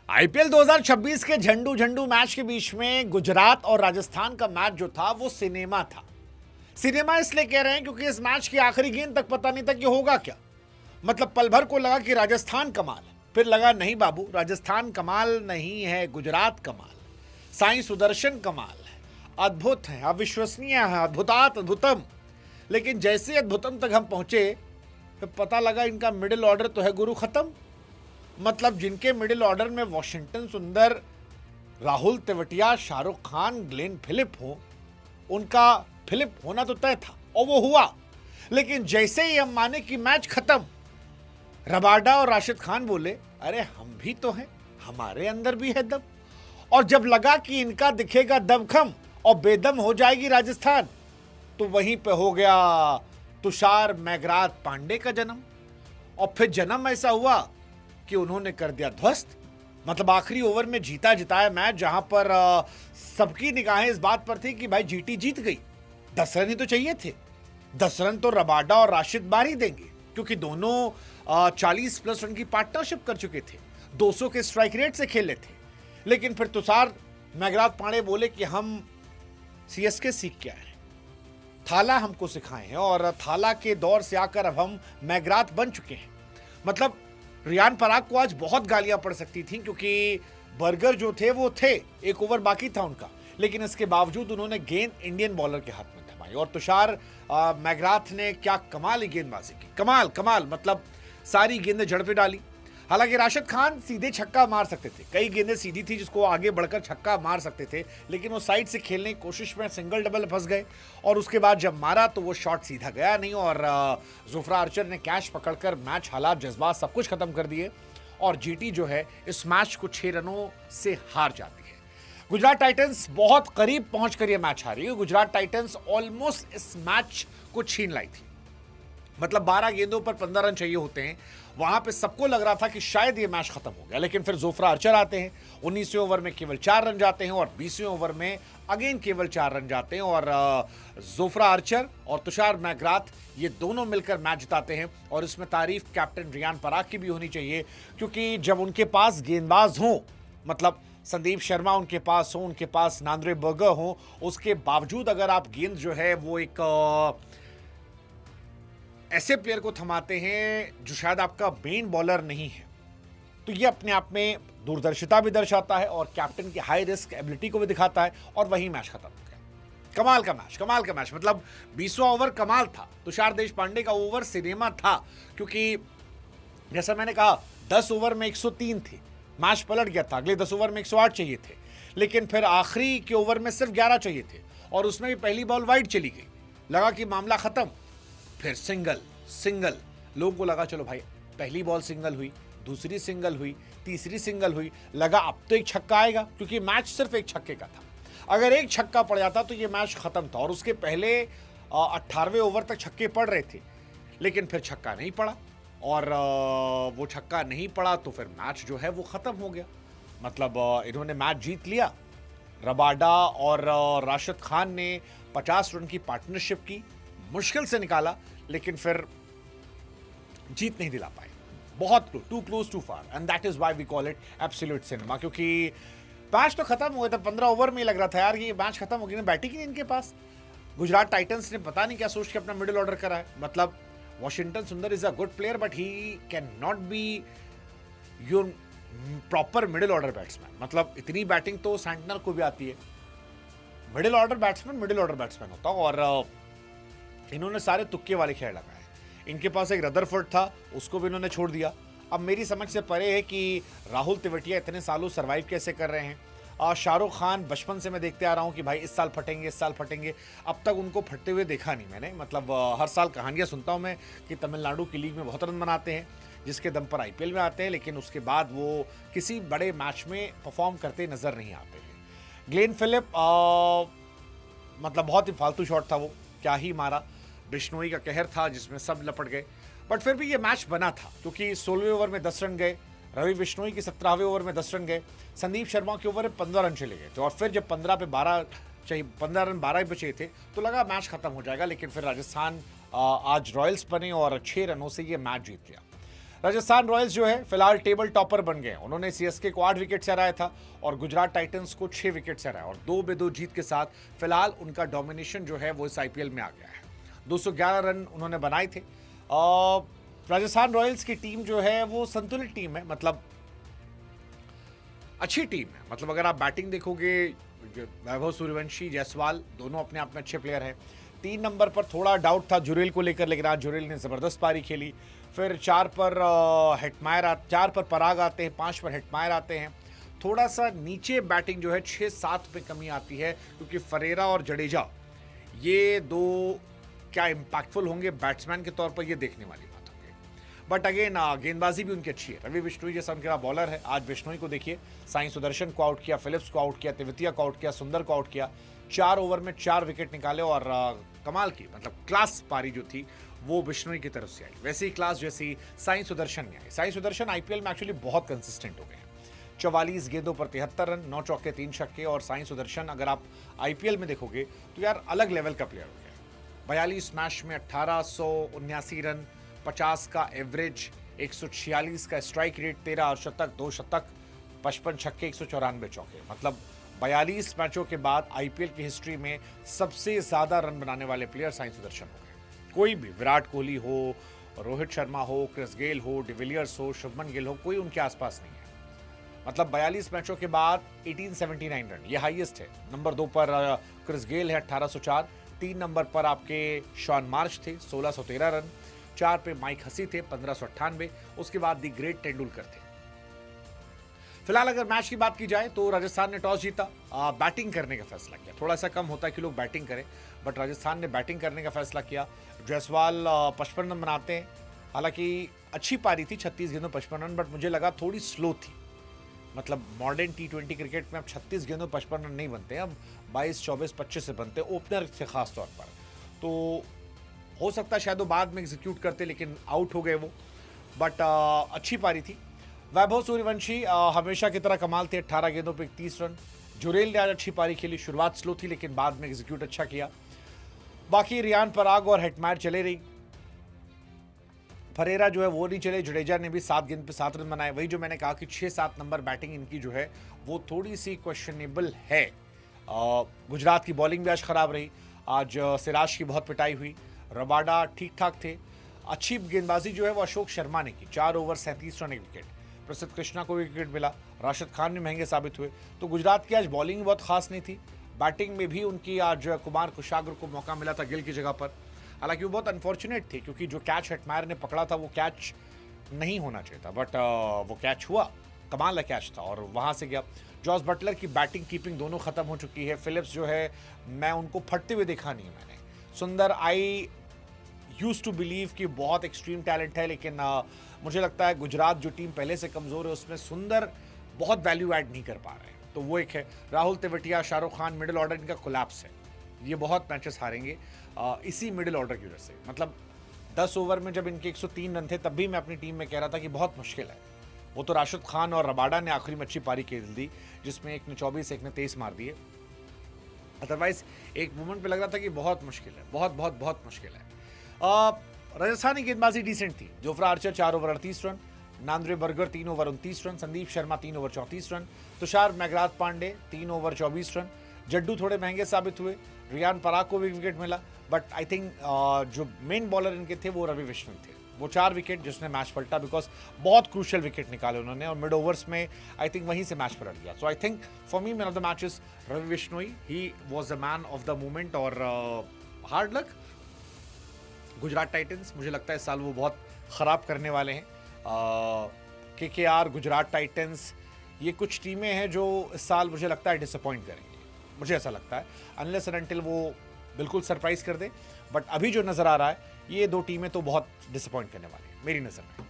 IPL 2026 के झंडू झंडू match के बीच में गुजरात और राजस्थान का मैच जो था वो सिनेमा था। सिनेमा इसलिए कह रहे हैं क्योंकि इस मैच की आखिरी गेंद तक पता नहीं था कि होगा क्या। मतलब पल भर को लगा कि राजस्थान कमाल है, फिर लगा नहीं बाबू, राजस्थान कमाल नहीं है, गुजरात कमाल, साईं सुदर्शन कमाल है, अद्भुत है, अविश्वसनीय है, अद्भुतात अद्भुतम। लेकिन जैसे अद्भुतम तक हम पहुंचे फिर पता लगा इनका मिडिल ऑर्डर तो है गुरु खत्म। मतलब जिनके मिडिल ऑर्डर में वॉशिंगटन सुंदर, राहुल तेवतिया, शाहरुख खान, ग्लेन फिलिप हो, उनका फिलिप होना तो तय था और वो हुआ। लेकिन जैसे ही हम माने कि मैच खत्म, रबाडा और राशिद खान बोले अरे हम भी तो हैं, हमारे अंदर भी है दम। और जब लगा कि इनका दिखेगा दमखम और बेदम हो जाएगी राजस्थान, तो वहीं पे हो गया तुषार मैगराथ पांडे का जन्म। और फिर जन्म ऐसा हुआ कि उन्होंने कर दिया ध्वस्त। मतलब आखिरी ओवर में जीता जिताया मैच, जहां पर सबकी निगाहें इस बात पर थी कि भाई जीटी जीत गई, 10 रन ही तो चाहिए थे। 10 रन तो रबाडा और राशिद बार ही देंगे क्योंकि दोनों 40 प्लस रन की पार्टनरशिप कर चुके थे, 200 के स्ट्राइक रेट से खेले थे। लेकिन फिर तुषार मैगराथ पांडे बोले कि हम सीएसके सीख के आए हैं, थाला हमको सिखाए हैं और थाला के दौर से आकर अब हम मैगराथ बन चुके हैं। मतलब रियान पराग को आज बहुत गालियां पड़ सकती थी क्योंकि बर्गर जो थे वो थे, एक ओवर बाकी था उनका, लेकिन इसके बावजूद उन्होंने गेंद इंडियन बॉलर के हाथ में थमाई। और तुषार मैगराथ ने क्या कमाल ही गेंदबाजी की, कमाल कमाल। मतलब सारी गेंदें जड़ पे डाली। हालांकि राशिद खान सीधे छक्का मार सकते थे, कई गेंदें सीधी थी जिसको आगे बढ़कर छक्का मार सकते थे, लेकिन वो साइड से खेलने की कोशिश में सिंगल डबल फंस गए। और उसके बाद जब मारा तो वो शॉट सीधा गया नहीं और जोफ्रा आर्चर ने कैच पकड़कर मैच, हालात, जज्बात सब कुछ खत्म कर दिए। और जीटी जो है इस मैच को 6 रनों से हार जाती है। गुजरात टाइटंस बहुत करीब पहुंचकर यह मैच हारी है। गुजरात टाइटंस ऑलमोस्ट इस मैच को छीन लाई थी। मतलब 12 गेंदों पर 15 रन चाहिए होते हैं, वहां पे सबको लग रहा था कि शायद ये मैच खत्म हो गया। लेकिन फिर जोफ्रा आर्चर आते हैं, 19वें ओवर में केवल 4 रन जाते हैं और 20वें ओवर में अगेन केवल 4 रन जाते हैं। और जोफ्रा आर्चर और तुषार मैगराथ ये दोनों मिलकर मैच जिताते हैं। और इसमें तारीफ कैप्टन रियान पराग की भी होनी चाहिए क्योंकि जब उनके पास गेंदबाज हों, मतलब संदीप शर्मा उनके पास हो, उनके पास नांद्रे बर्गर हो, उसके बावजूद अगर आप गेंद जो है वो एक ऐसे प्लेयर को थमाते हैं जो शायद आपका मेन बॉलर नहीं है, तो ये अपने आप में दूरदर्शिता भी दर्शाता है और कैप्टन की हाई रिस्क एबिलिटी को भी दिखाता है। और वही मैच खत्म हो गया। कमाल का मैच, कमाल का मैच। मतलब 20वां ओवर कमाल था, तुषार देशपांडे का ओवर सिनेमा था क्योंकि जैसा मैंने कहा 10 ओवर में 103 थे, मैच पलट गया था। अगले 10 ओवर में 108 चाहिए थे, लेकिन फिर आखिरी के ओवर में सिर्फ 11 चाहिए थे और उसमें भी पहली बॉल वाइड चली गई। लगा कि मामला खत्म। फिर सिंगल सिंगल, लोगों को लगा चलो भाई पहली बॉल सिंगल हुई, दूसरी सिंगल हुई, तीसरी सिंगल हुई, लगा अब तो एक छक्का आएगा क्योंकि मैच सिर्फ एक छक्के का था। अगर एक छक्का पड़ जाता तो ये मैच खत्म था। और उसके पहले 18वें ओवर तक छक्के पड़ रहे थे, लेकिन फिर छक्का नहीं पड़ा और वो छक्का नहीं पड़ा तो फिर मैच जो है वो खत्म हो गया। मतलब इन्होंने मैच जीत लिया। रबाडा और राशिद खान ने 50 रन की पार्टनरशिप की, मुश्किल से निकाला, लेकिन फिर जीत नहीं दिला पाए। बहुत too close to far, and that is why we call it absolute cinema. क्योंकि मैच तो खत्म हो गया था, 15 ओवर में ही लग रहा था यार ये मैच खत्म हो गया, बैटिंग ही नहीं इनके पास। गुजरात टाइटंस ने पता नहीं क्या सोच के अपना मिडिल ऑर्डर करा है। मतलब वॉशिंगटन सुंदर is a good player but he can not be your proper middle order batsman. मतलब इतनी बैटिंग तो सैंटनर को भी आती है। मिडिल ऑर्डर बैट्समैन होता। और इन्होंने सारे तुक्के वाले खेल लगाए। इनके पास एक रदरफोर्ड था, उसको भी इन्होंने छोड़ दिया। अब मेरी समझ से परे है कि राहुल तेवतिया इतने सालों सर्वाइव कैसे कर रहे हैं। शाहरुख खान बचपन से मैं देखते आ रहा हूं कि भाई इस साल फटेंगे, इस साल फटेंगे। अब तक उनको फटते हुए देखा नहीं मैंने। मतलब हर साल कहानियां सुनता हूं मैं कि तमिलनाडु की लीग में बहुत रन बनाते हैं, जिसके दम पर आईपीएल में आते हैं, लेकिन उसके बाद वो किसी बड़े मैच में परफॉर्म करते नजर नहीं आते हैं। ग्लेन फिलिप मतलब बहुत ही फालतू शॉट था वो, क्या ही मारा। बिश्नोई का कहर था जिसमें सब लपट गए, बट फिर भी ये मैच बना था क्योंकि 16वें ओवर में 10 रन गए, रवि बिश्नोई के 17वें ओवर में 10 रन गए, संदीप शर्मा के ओवर में 15 रन चले गए थे। और फिर जब 15 पे 12 चाहिए, 15 रन 12 ही बचे थे, तो लगा मैच खत्म हो जाएगा। लेकिन फिर राजस्थान आज रॉयल्स बने और 6 रनों से ये मैच जीत गया। राजस्थान रॉयल्स जो है फिलहाल टेबल टॉपर बन गए। उन्होंने सीएसके को 8 विकेट से हराया था और गुजरात टाइटंस को 6 विकेट से हराया और 2-2 जीत के साथ फिलहाल उनका डोमिनेशन जो है वो इस आईपीएल में आ गया है। 211 रन उन्होंने बनाए थे। राजस्थान रॉयल्स की टीम जो है वो संतुलित टीम है, मतलब अच्छी टीम है। मतलब अगर आप बैटिंग देखोगे, वैभव सूर्यवंशी, जायसवाल दोनों अपने आप में अच्छे प्लेयर हैं। 3 नंबर पर थोड़ा डाउट था जुरेल को लेकर, लेकिन आज जुरेल ने ज़बरदस्त पारी खेली। फिर 4 पर हेटमायर 4 पर पराग आते हैं, 5 पर हेटमायर आते हैं। थोड़ा सा नीचे बैटिंग जो है 6-7 पे कमी आती है, क्योंकि फरेरा और जडेजा ये दो क्या इम्पैक्टफुल होंगे बैट्समैन के तौर पर, ये देखने वाली बात होगी। बट अगेन गेंदबाजी भी उनकी अच्छी है। रवि बिश्नोई जैसा उनका बॉलर है। आज बिश्नोई को देखिए, साई सुदर्शन को आउट किया, फिलिप्स को आउट किया, तेवतिया को आउट किया, सुंदर को आउट किया। 4 ओवर में 4 विकेट निकाले और कमाल की, मतलब क्लास पारी जो थी वो बिश्नोई की तरफ से आई। वैसे ही क्लास जैसी साई सुदर्शन में आई। साई सुदर्शन आईपीएल में एक्चुअली बहुत कंसिस्टेंट हो गए हैं। 44 गेंदों पर 73 रन, 9 चौके 3 छक्के। और साई सुदर्शन अगर आप आईपीएल में देखोगे तो यार अलग लेवल का प्लेयर हो गया। 42 मैच में 1879 रन, 50 का एवरेज, 146 का स्ट्राइक रेट, 13 अर्धशतक, 2 शतक, 55 छक्के, 194 चौके। मतलब 42 मैचों के बाद आईपीएल की हिस्ट्री में सबसे ज्यादा रन बनाने वाले प्लेयर साई सुदर्शन हो गए। कोई भी, विराट कोहली हो, रोहित शर्मा हो, क्रिस गेल हो, डिविलियर्स हो, शुभमन गिल हो, कोई उनके आसपास नहीं है। मतलब 42 मैचों के बाद 1879 रन, ये हाईएस्ट है। नंबर 2 पर क्रिस गेल है 1804, 3 नंबर पर आपके शॉन मार्श थे 1613 रन, 4 पे माइक हसी थे 1598, उसके बाद दी ग्रेट तेंदुलकर थे। फिलहाल अगर मैच की बात की जाए तो राजस्थान ने टॉस जीता, बैटिंग करने का फैसला किया। थोड़ा सा कम होता है कि लोग बैटिंग करें, बट राजस्थान ने बैटिंग करने का फैसला किया। जायसवाल 55 रन बनाते हैं। हालांकि अच्छी पारी थी, 36 गेंदों 55 रन, बट मुझे लगा थोड़ी स्लो थी। मतलब मॉडर्न T20 क्रिकेट में अब 36 गेंदों 55 रन नहीं बनते, अब 22, 24, 25 से बनते, ओपनर से खास तौर पर। तो हो सकता है शायद वो बाद में एग्जीक्यूट करते, लेकिन आउट हो गए वो। बट अच्छी पारी थी। वैभव सूर्यवंशी हमेशा की तरह कमाल थे, 18 गेंदों पे 31 रन। जुरेल ने आज अच्छी पारी खेली, शुरुआत स्लो थी लेकिन बाद में एग्जीक्यूट अच्छा किया। बाकी रियान पराग और हेटमायर चले रही। फरेरा जो है वो नहीं चले। जडेजा ने भी 7 गेंद पे 7 रन बनाए। वही जो मैंने कहा कि 6-7 नंबर बैटिंग इनकी जो है वो थोड़ी सी क्वेश्चनेबल है। गुजरात की बॉलिंग भी आज खराब रही। आज सिराज की बहुत पिटाई हुई। रबाडा ठीक ठाक थे। अच्छी गेंदबाजी जो है वो अशोक शर्मा ने की, 4 ओवर 37 रन 1 विकेट। प्रसिद्ध कृष्णा को विकेट मिला। राशिद खान भी महंगे साबित हुए। तो गुजरात की आज बॉलिंग बहुत खास नहीं थी। बैटिंग में भी उनकी आज कुमार कुशाग्र को मौका मिला था गिल की जगह पर। हालांकि वो बहुत अनफॉर्चुनेट थे, क्योंकि जो कैच हेटमायर ने पकड़ा था वो कैच नहीं होना चाहिए था, बट वो कैच हुआ। कमाल का कैच था और वहां से गया। जॉस बटलर की बैटिंग कीपिंग दोनों खत्म हो चुकी है। फिलिप्स जो है, मैं उनको फटते हुए देखा नहीं मैंने। सुंदर, आई यूज टू बिलीव कि बहुत एक्सट्रीम टैलेंट है, लेकिन मुझे लगता है गुजरात जो टीम पहले से कमज़ोर है उसमें सुंदर बहुत वैल्यू ऐड नहीं कर पा रहे हैं। तो वो एक है। राहुल तेवतिया, शाहरुख खान, मिडिल ऑर्डर इनका कोलैप्स है। ये बहुत मैचेस हारेंगे इसी मिडिल ऑर्डर की वजह से। मतलब 10 ओवर में जब इनके 103 रन थे तब भी मैं अपनी टीम में कह रहा था कि बहुत मुश्किल है। वो तो राशिद खान और रबाडा ने आखिरी में अच्छी पारी खेल दी, जिसमें एक ने 24, एक ने 23 मार दिए। अदरवाइज एक मोमेंट पे लग रहा था कि बहुत मुश्किल है, बहुत बहुत बहुत मुश्किल है। राजस्थानी गेंदबाजी डिसेंट थी। Jofra Archer 4 over 38 run, Nandre Burger 3 over 29 run, Sandeep Sharma 3 over 34 run, Tushar मैगराथ पांडे 3 ओवर 24 रन। जड्डू थोड़े महंगे साबित हुए। रियान पराग को भी विकेट मिला, बट आई थिंक जो मेन बॉलर इनके थे वो रवि बिश्नोई थे। वो 4 विकेट जिसने मैच पलटा, बिकॉज बहुत क्रूशियल विकेट निकाले उन्होंने और मिड ओवर्स में आई थिंक वहीं से मैच पलट गया। So I think for me man of the matches Ravi Bishnoi, he was the man of the moment. और हार्ड लक गुजरात टाइटंस, मुझे लगता है इस साल वो बहुत ख़राब करने वाले हैं। KKR, गुजरात टाइटंस, ये कुछ टीमें हैं जो इस साल मुझे लगता है डिसअपॉइंट करेंगे। मुझे ऐसा लगता है, अनलेस एंड अनटिल वो बिल्कुल सरप्राइज कर दे। बट अभी जो नज़र आ रहा है, ये 2 टीमें तो बहुत डिसअपॉइंट करने वाली हैं मेरी नज़र में।